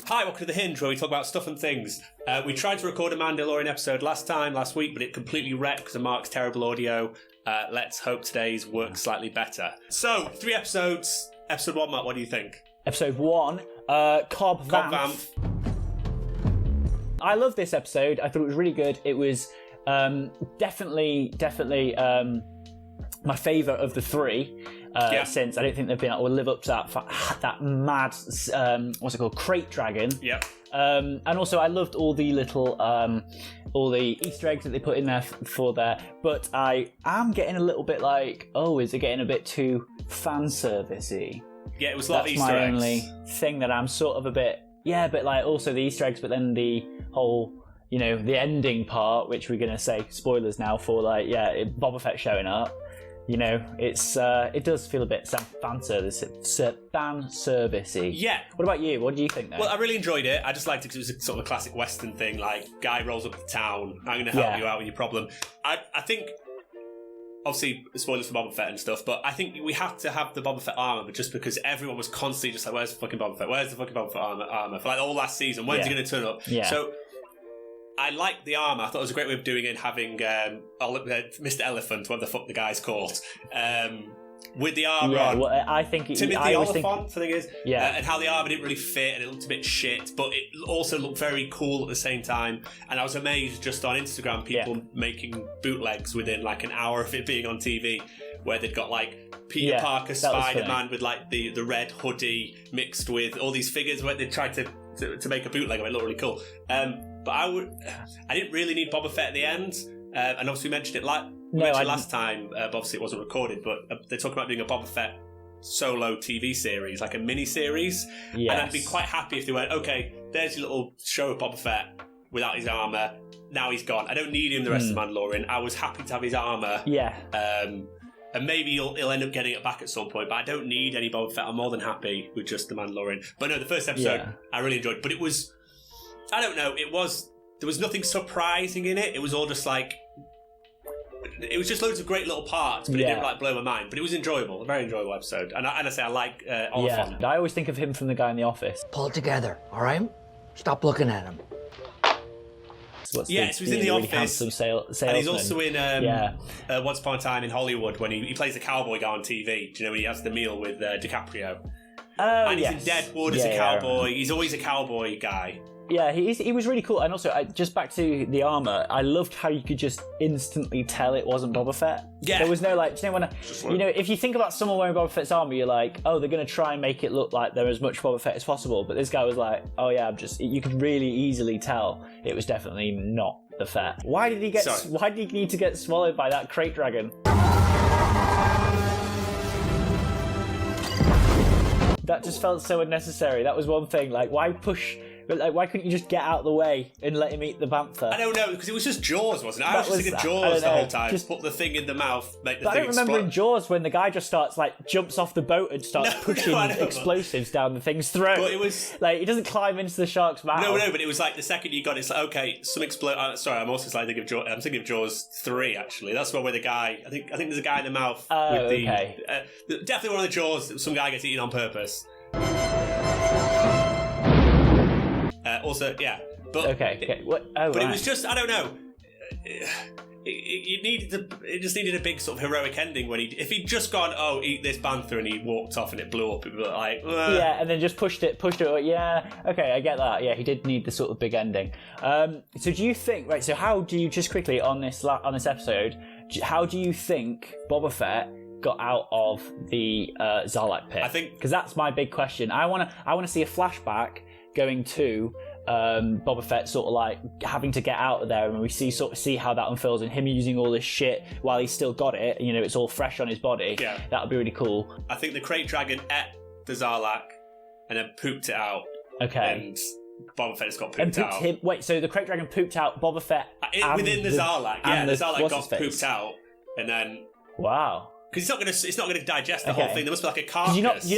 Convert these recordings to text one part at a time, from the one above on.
Hi, welcome to The Hinge, where we talk about stuff and things. We tried to record a Mandalorian episode last week, but it completely wrecked because of Mark's terrible audio. Let's hope today's works slightly better. So, 3 episodes. Episode 1, Mark, what do you think? Episode 1, Cobb Vamp. I love this episode. I thought it was really good. It was definitely my favourite of the 3. Since I don't think they've been able to live up to that mad what's it called, crate dragon. Yep. And also I loved all the little all the Easter eggs that they put in there for there. But I am getting a little bit like, is it getting a bit too fan servicey? Yeah, it was a lot of Easter eggs. That's my only thing that I'm sort of a bit, but like also the Easter eggs, but then the whole, the ending part, which we're gonna say spoilers now for, like, Boba Fett showing up. It does feel a bit fan servicey. Yeah. What about you? What do you think, though? Well, I really enjoyed it. I just liked it because it was sort of a classic Western thing, like, guy rolls up to town, I'm going to help you out with your problem. I think, obviously, spoilers for Boba Fett and stuff, but I think we had to have the Boba Fett armour, but just because everyone was constantly just like, where's the fucking Boba Fett? Where's the fucking Boba Fett armour? For like all last season, when's he going to turn up? Yeah. So, I liked the armour. I thought it was a great way of doing it, having Mr. Elephant, whatever the fuck the guy's called, with the armour on. Well, I think Timothy Oliphant, I think it is. Yeah. And how the armour didn't really fit and it looked a bit shit, but it also looked very cool at the same time. And I was amazed just on Instagram, people making bootlegs within like an hour of it being on TV, where they'd got like Peter Parker, Spider-Man with like the red hoodie mixed with all these figures, where they tried to make a bootleg of it. It looked really cool. But I didn't really need Boba Fett at the end, and obviously we mentioned it last time. Obviously it wasn't recorded, but they're talking about doing a Boba Fett solo TV series, like a mini series. Yes. And I'd be quite happy if they went, okay, there's your little show of Boba Fett without his armour. Now he's gone. I don't need him the rest of Mandalorian. I was happy to have his armour. Yeah. And maybe he'll end up getting it back at some point, but I don't need any Boba Fett. I'm more than happy with just the Mandalorian. But no, the first episode I really enjoyed, but it was, I don't know, there was nothing surprising in it. It was all just like, it was just loads of great little parts, but it didn't like blow my mind. But it was enjoyable, a very enjoyable episode. And I say I like Oliphant. Yeah, I always think of him from the guy in The Office. Pull it together, all right? Stop looking at him. So he's in The really Office, and he's also in Once Upon a Time in Hollywood, when he plays a cowboy guy on TV. Do you know when he has the meal with DiCaprio? And he's in Deadwood as a cowboy. He's always a cowboy guy. Yeah, he was really cool. And also, just back to the armour, I loved how you could just instantly tell it wasn't Boba Fett. Yeah. There was no, like, do you know when, if you think about someone wearing Boba Fett's armour, you're like, they're going to try and make it look like they're as much Boba Fett as possible. But this guy was like, you could really easily tell it was definitely not the Fett. Why did he need to get swallowed by that crate dragon? That just felt so unnecessary. That was one thing. Like, why push? But like, why couldn't you just get out of the way and let him eat the banther? I don't know, because it was just Jaws, wasn't it? I was just thinking Jaws the whole time. Just put the thing in the mouth, make the thing explode. I don't remember in Jaws when the guy just jumps off the boat and starts pushing explosives down the thing's throat. But it was like, he doesn't climb into the shark's mouth. No, but it was like the second you got it, it's like, okay, some explode. Sorry, I'm also thinking of Jaws. I'm thinking of Jaws 3. Actually, that's one where the guy. I think there's a guy in the mouth with the. Okay. Definitely one of the Jaws. Some guy gets eaten on purpose. Also, but okay. But it was just, I don't know. It just needed a big sort of heroic ending when if he'd just gone, eat this banther, and he walked off and it blew up. It was like, and then just pushed it. Yeah, okay, I get that. Yeah, he did need the sort of big ending. So do you think? Right. So how do you, just quickly on this episode? How do you think Boba Fett got out of the Sarlacc pit? I think, because that's my big question. I want to see a flashback going to Boba Fett sort of like having to get out of there, and we see how that unfolds, and him using all this shit while he's still got it. It's all fresh on his body. Yeah, that would be really cool. I think the crate dragon ate the Sarlacc and then pooped it out. Okay. And Boba Fett has got pooped out. Wait, so the crate dragon pooped out Boba Fett within the Sarlacc? Yeah, the Sarlacc got pooped out, and then wow. Because it's not going to digest the whole thing. There must be like a carcass.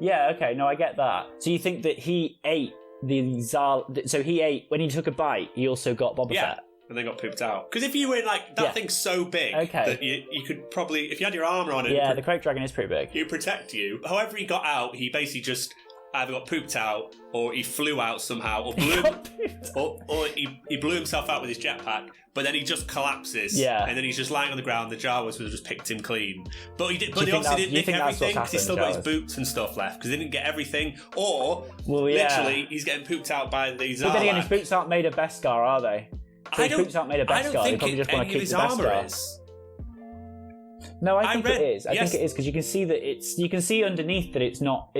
Yeah, okay, no, I get that. So you think that he ate when he took a bite, he also got Boba Fett? And then got pooped out. Because if you were like, that thing's so big that you could probably, if you had your armour on it... Yeah, the crate dragon is pretty big. It would protect you. However he got out, he basically just either got pooped out or he flew out somehow, or blew or he blew himself out with his jetpack, but then he just collapses. Yeah. And then he's just lying on the ground. The Jawas would have just picked him clean. But he obviously didn't nick everything because he's still got his boots and stuff left because he didn't get everything. Or literally, he's getting pooped out by the Zarlak. But then again, his boots aren't made of Beskar, are they? So his boots aren't made of Beskar. They probably just want to keep the Beskar. No, I think it is. I think it is because you can see that you can see underneath that it's not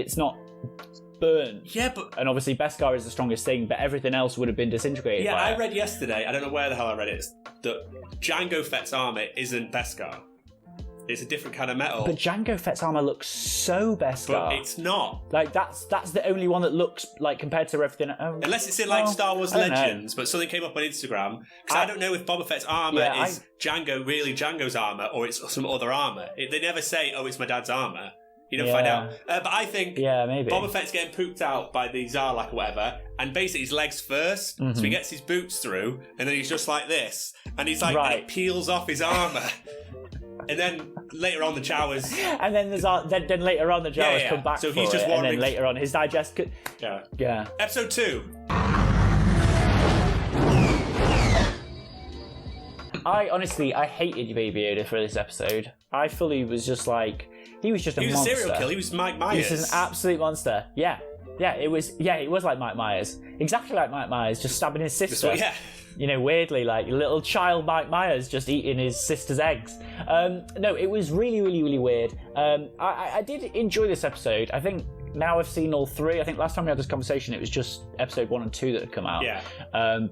burnt. Yeah, but and obviously Beskar is the strongest thing, but everything else would have been disintegrated. Yeah, I read yesterday. I don't know where the hell I read it. That Jango Fett's armor isn't Beskar. It's a different kind of metal. But Jango Fett's armor looks so Beskar. But it's not. Like that's the only one that looks like compared to everything. Unless it's in like Star Wars Legends, but something came up on Instagram. Because I don't know if Boba Fett's armor is Jango's armor or it's some other armor. They never say, "Oh, it's my dad's armor." You don't find out. But I think maybe Boba Fett's getting pooped out by the Zarlak or whatever, and basically his legs first, so he gets his boots through, and then he's just like this, and he's like, and it peels off his armor. And then later on the Jawas, and then then later on the Jawas come back. So he's just wandering. And then later on his digest could. Yeah. Episode 2. I hated Baby Yoda for this episode. I fully was just like, he was just a monster. He was a serial killer. He was Mike Myers. He was an absolute monster. Yeah. It was like Mike Myers. Exactly like Mike Myers, just stabbing his sister. You know, weirdly, like little child Mike Myers just eating his sister's eggs. No, it was really, really, really weird. I did enjoy this episode. I think now I've seen all 3. I think last time we had this conversation, it was just episode 1 and 2 that had come out. Yeah.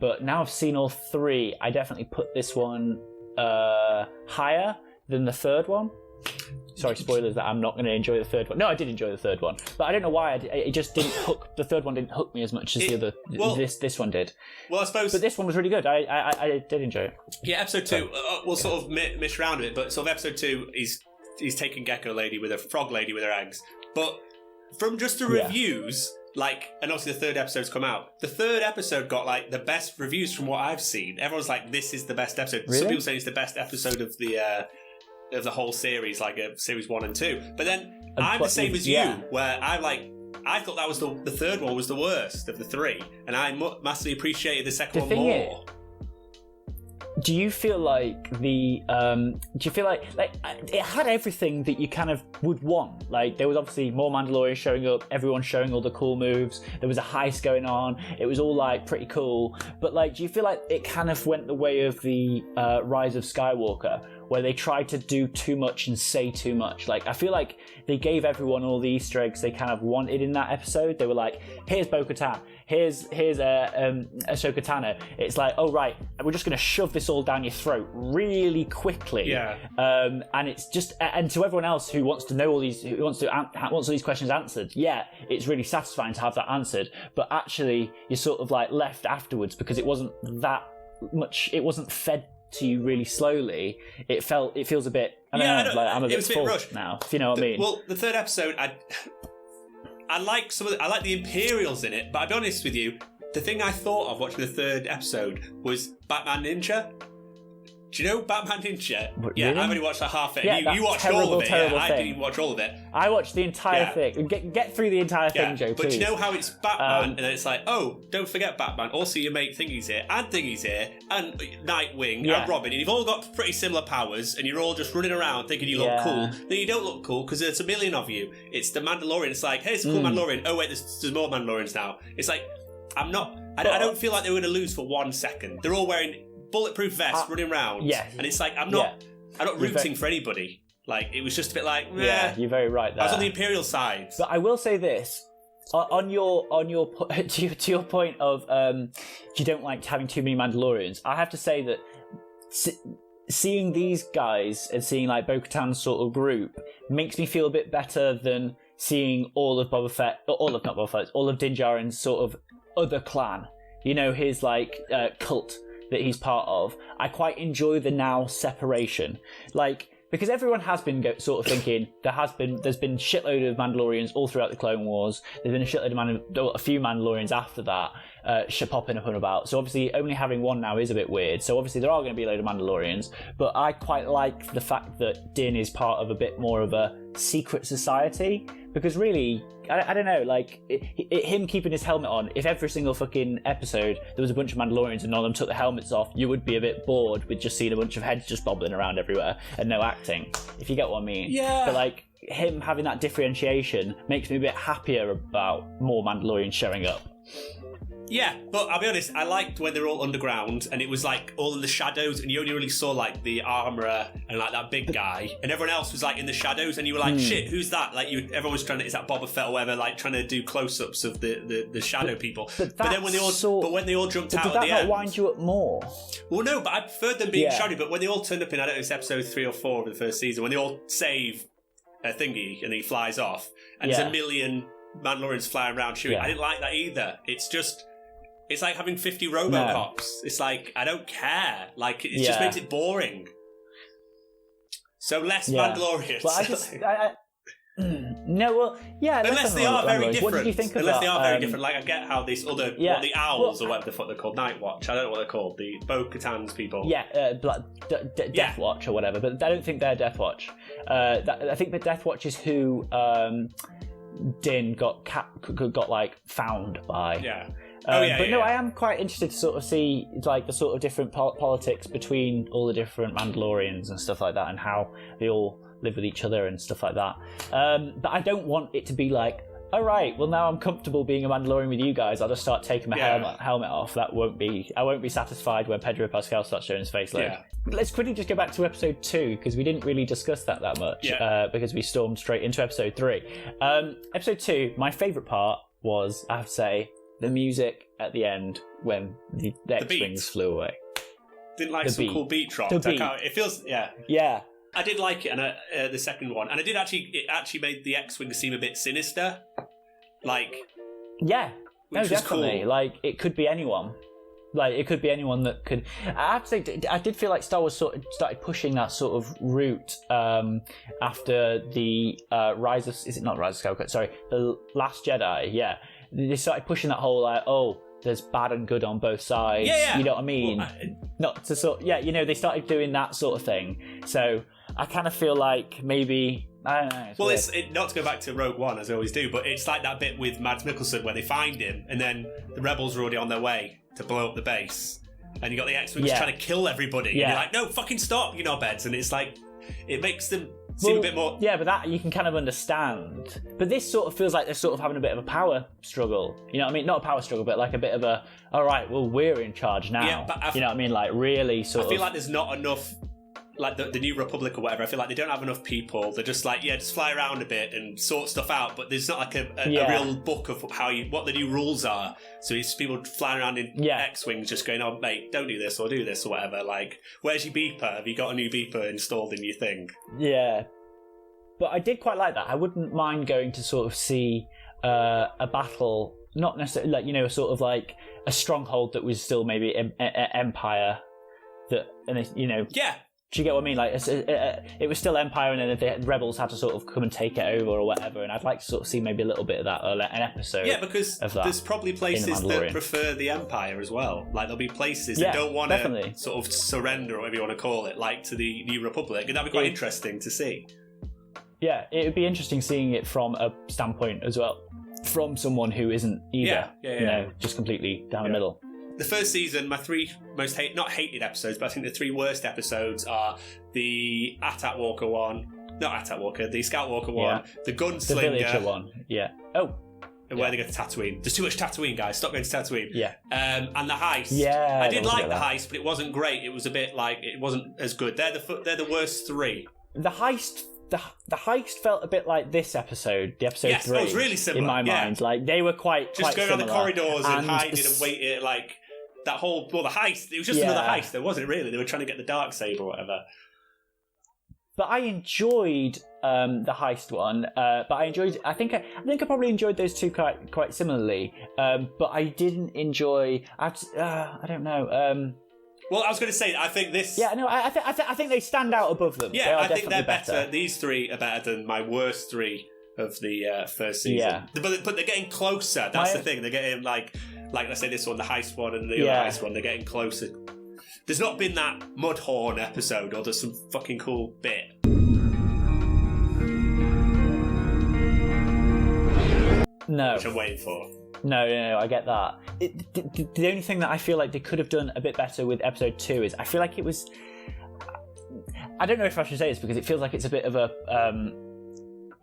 But now I've seen all 3. I definitely put this one higher than the third one. Sorry, spoilers that I'm not going to enjoy the third one. No, I did enjoy the third one, but I don't know why. It just didn't hook. The third one didn't hook me as much as the other. This one did. Well, I suppose. But this one was really good. I did enjoy it. Yeah, episode 2. We'll sort of mish around a bit, but sort of episode 2, he's taking Gecko Lady with her frog lady with her eggs. But from just the reviews, and obviously the third episode's come out. The third episode got like the best reviews from what I've seen. Everyone's like, "This is the best episode." Really? Some people say it's the best episode of the whole series, like series 1 and 2. But then I'm the same as you, where I thought that was the third one was the worst of the 3, and I massively appreciated the second one more. Do you feel like it had everything that you kind of would want? Like there was obviously more Mandalorians showing up, everyone showing all the cool moves. There was a heist going on. It was all like pretty cool. But like, do you feel like it kind of went the way of the Rise of Skywalker, where they tried to do too much and say too much? Like I feel like they gave everyone all the Easter eggs they kind of wanted in that episode. They were like, "Here's Bo-Katan. Here's Ahsoka Tano." It's like, oh right, we're just going to shove this all down your throat really quickly. Yeah. And it's just, and to everyone else who wants to know all these, who wants all these questions answered, it's really satisfying to have that answered. But actually, you're sort of like left afterwards because it wasn't that much. It wasn't fed to you really slowly. It feels a bit. I'm a bit full now. If you know what I mean. Well, the third episode, I like I like the Imperials in it, but I'll be honest with you, the thing I thought of watching the third episode was Batman Ninja. Do you know Batman Ninja? What, yeah, really? I've only watched like half it. Yeah, you watched terrible, all of it. terrible I thing. didn't even watch all of it. I watched the entire thing. Get through the entire thing, Joe, but please. you know how it's Batman, and then it's like, oh, don't forget Batman. Also, your mate Thingy's here, and Nightwing, and Robin, and you've all got pretty similar powers, and you're all just running around thinking you look cool. Then you don't look cool because there's a million of you. It's the Mandalorian. It's like, hey, it's a cool Mandalorian. Oh wait, there's more Mandalorians now. It's like, I don't feel like they were going to lose for 1 second. They're all wearing bulletproof vests, running around. Yeah. And it's like, I'm not rooting for anybody. Like, it was just a bit like, yeah, you're very right there. I was on the Imperial side. But I will say this, to your point of you don't like having too many Mandalorians. I have to say that seeing these guys and seeing like Bo-Katan's sort of group makes me feel a bit better than seeing all of Din Djarin's sort of other clan. You know, his like cult that he's part of. I quite enjoy the now separation, like, because everyone has been sort of thinking there's been shitload of Mandalorians all throughout the Clone Wars. There's been a few Mandalorians after that popping up and about. So obviously only having one now is a bit weird. So obviously there are going to be a load of Mandalorians, but I quite like the fact that Din is part of a bit more of a secret society Because really, I don't know, like, him keeping his helmet on, if every single fucking episode there was a bunch of Mandalorians and none of them took the helmets off, you would be a bit bored with just seeing a bunch of heads just bobbling around everywhere and no acting, if you get what I mean. Yeah. But, like, him having that differentiation makes me a bit happier about more Mandalorians showing up. Yeah, but I'll be honest, I liked when they're all underground and it was like all in the shadows and you only really saw like the armourer and like that big guy and everyone else was like in the shadows and you were like, shit, who's that? Like everyone was trying to, is that Boba Fett or whatever, like trying to do close-ups of the shadow people. But then when they all jumped out at the end... Did that not wind you up more? Well, no, but I preferred them being shadowy, but when they all turned up in, I don't know, it's episode 3 or 4 of the first season, when they all save a thingy and he flies off and there's a million Mandalorians flying around shooting, I didn't like that either. It's like having 50 RoboCops. No. It's like, I don't care. Like, it just makes it boring. So less Mandalorians. Well, Unless they are very different. What did you think Unless about, they are very different. Like, I get how this other, the owls or whatever the fuck they're called, Night Watch. I don't know what they're called. The Bo-Katan's people. Yeah, Death Watch or whatever. But I don't think they're Death Watch. I think the Death Watch is who Din got like found by. Yeah. I am quite interested to sort of see like the sort of different politics between all the different Mandalorians and stuff like that, and how they all live with each other and stuff like that. But I don't want it to be like, all right, well now I'm comfortable being a Mandalorian with you guys, I'll just start taking my helmet off. I won't be satisfied when Pedro Pascal starts showing his face. Let's quickly just go back to episode 2 because we didn't really discuss that much because we stormed straight into episode 3. Episode 2, my favourite part was, I have to say, the music at the end when the X-Wings flew away. Didn't like some cool beat drop. It feels, I did like it, and the second one, and it actually made the X-Wing seem a bit sinister. Like, no, definitely. Cool. Like, it could be anyone. Like, it could be anyone that could. I have to say, I did feel like Star Wars sort of started pushing that sort of route after the Rise of. Is it not Rise of Skywalker? Sorry, the Last Jedi. Yeah, they started pushing that whole like, there's bad and good on both sides. Yeah. You know what I mean? Not to sort. Yeah, they started doing that sort of thing. So I kind of feel like maybe. I don't know. Well, it's not to go back to Rogue One as I always do, but it's like that bit with Mads Mikkelsen where they find him, and then the rebels are already on their way to blow up the base, and you got the X-Wings trying to kill everybody. And you're like, no, fucking stop, you knobheads. And it's like, it makes them seem a bit more. Yeah, but that you can kind of understand. But this sort of feels like they're sort of having a bit of a power struggle. You know what I mean? Not a power struggle, but like a bit of a, all right, well, we're in charge now. Yeah, but you know what I mean? Like really sort of. I feel like there's not enough. Like the New Republic or whatever, I feel like they don't have enough people. They're just like, just fly around a bit and sort stuff out, but there's not like a real book of what the new rules are. So it's people flying around in X-Wings just going, oh mate, don't do this or whatever. Like, where's your beeper? Have you got a new beeper installed in your thing? Yeah. But I did quite like that. I wouldn't mind going to sort of see a battle, not necessarily like, sort of like a stronghold that was still maybe Empire that, and Yeah. Do you get what I mean? Like, it was still Empire, and then the rebels had to sort of come and take it over or whatever. And I'd like to sort of see maybe a little bit of that, or an episode. Yeah, because there's probably places that prefer the Empire as well. Like, there'll be places that don't want to sort of surrender, or whatever you want to call it, like to the New Republic, and that'd be quite interesting to see. Yeah, it would be interesting seeing it from a standpoint as well, from someone who isn't either. Just completely down the middle. The first season, my 3 most not hated episodes, but I think the 3 worst episodes are the Attack Walker one, not Attack Walker, the Scout Walker one, the Gunslinger, the Villager one, where they go to Tatooine. There's too much Tatooine, guys. Stop going to Tatooine. Yeah, and the heist. Yeah, I did like the heist, but it wasn't great. It was a bit like it wasn't as good. They're the worst 3. The heist. The heist felt a bit like this episode, the episode 3. It was really similar in my mind. Like they were quite just going similar. around the corridors and hiding and waiting, like that whole the heist. It was just another heist, though, wasn't it? Really, they were trying to get the Darksaber or whatever. But I enjoyed the heist one. But I think I probably enjoyed those two quite similarly. But I didn't enjoy. I don't know. Well, I was going to say, I think this... Yeah, no, I think they stand out above them. Yeah, I think they're better. These 3 are better than my worst 3 of the first season. Yeah. But they're getting closer. That's the thing. They're getting, like I say, this one, the heist one, and the other heist one, they're getting closer. There's not been that Mudhorn episode, or there's some fucking cool bit. No. Which I'm waiting for. No, I get that. The only thing that I feel like they could have done a bit better with episode 2 is I feel like it was... I don't know if I should say this because it feels like it's a bit of a...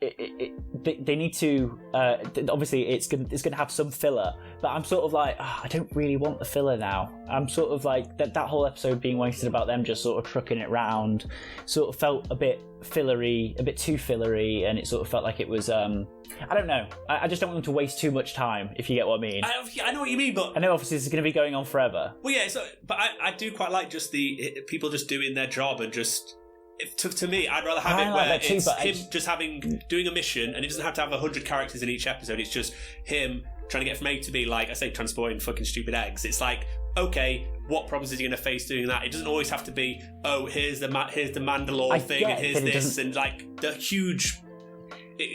they need to obviously it's gonna have some filler, but I'm sort of like I don't really want the filler now. I'm sort of like that whole episode being wasted about them just sort of trucking it round sort of felt a bit fillery, a bit too fillery, and it sort of felt like it was I don't know. I just don't want them to waste too much time, if you get what I mean. I know what you mean, but I know obviously this is going to be going on forever. Well, yeah, but I do quite like just the people just doing their job and just. To me, I'd rather have it where it's him just doing a mission, and it doesn't have to have 100 characters in each episode. It's just him trying to get from A to B, like I say, transporting fucking stupid eggs. It's like, okay, what problems is he going to face doing that? It doesn't always have to be, oh, here's the Mandalorian thing, and here's this, and like the huge.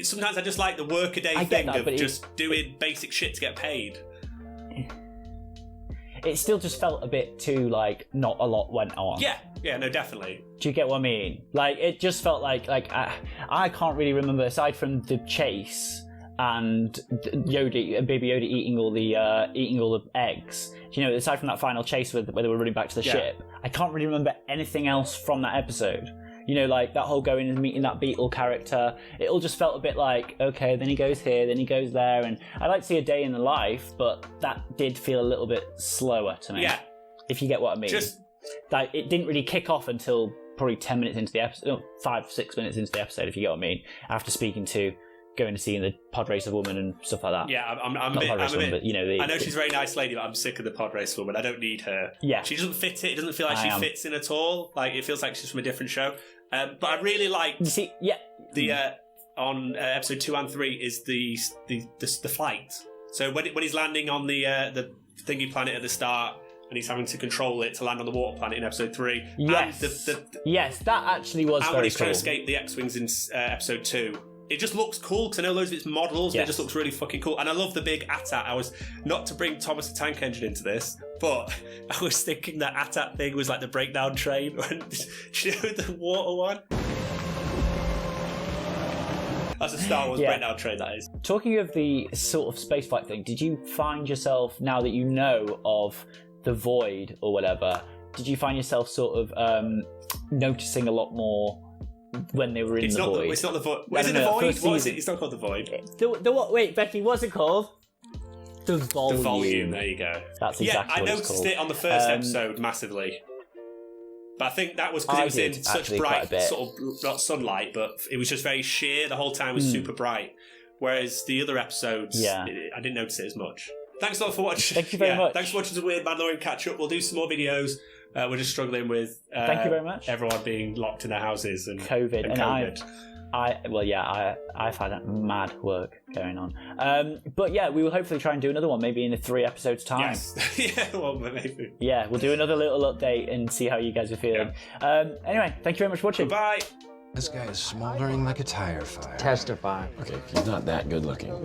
Sometimes I just like the workaday thing of just doing basic shit to get paid. It still just felt a bit too, like, not a lot went on. Yeah, no, definitely. Do you get what I mean? Like, it just felt like I can't really remember, aside from the chase and Baby Yoda eating all the eggs. You know, aside from that final chase where they were running back to the ship, I can't really remember anything else from that episode. You know, like that whole going and meeting that Beetle character, it all just felt a bit like, okay, then he goes here, then he goes there, and I'd like to see a day in the life, but that did feel a little bit slower to me. Yeah. If you get what I mean. Like, it didn't really kick off until probably 10 minutes into the episode, 5-6 minutes into the episode, if you get what I mean, after going to see the pod racer woman and stuff like that. Yeah, I'm a bit. But, you know, I know she's a very nice lady, but I'm sick of the pod racer woman. I don't need her. Yeah, she doesn't fit it. It doesn't feel like she fits in at all. Like, it feels like she's from a different show. But I really liked. You see, on episode 2 and 3 is the flight. So when he's landing on the thingy planet at the start, and he's having to control it to land on the water planet in episode 3. Yes, and yes, that actually was very cool. And when he's trying to escape the X-wings in episode 2. It just looks cool because I know loads of its models. Yes. And it just looks really fucking cool. And I love the big AT-AT. I was, not to bring Thomas the Tank Engine into this, but I was thinking that AT-AT thing was like the breakdown train. Do you know the water one? That's a Star Wars breakdown train, that is. Talking of the sort of spaceflight thing, did you find yourself, now that you know of the void or whatever, did you find yourself sort of noticing a lot more when they were in the void? It's not the void. Is it the void? What is it? It's not called the void. The what? Wait, Becky, what's it called? The volume. The volume. There you go. That's exactly what it's called. I noticed it on the first episode massively, but I think that was because it was in such bright sort of not sunlight, but it was just very sheer. The whole time was super bright. Whereas the other episodes, I didn't notice it as much. Thanks a lot for watching. Thank you very much. Thanks for watching the Weird Mandalorian catch up. We'll do some more videos. We're just struggling with thank you very much. Everyone being locked in their houses and COVID. And COVID. I've had mad work going on. But yeah, we will hopefully try and do another one, maybe in 3 episodes' time. Yes. Yeah, well, maybe. Yeah, we'll do another little update and see how you guys are feeling. Yeah. Anyway, thank you very much for watching. Bye. This guy is smoldering like a tire fire. Testify. Okay, he's not that good looking.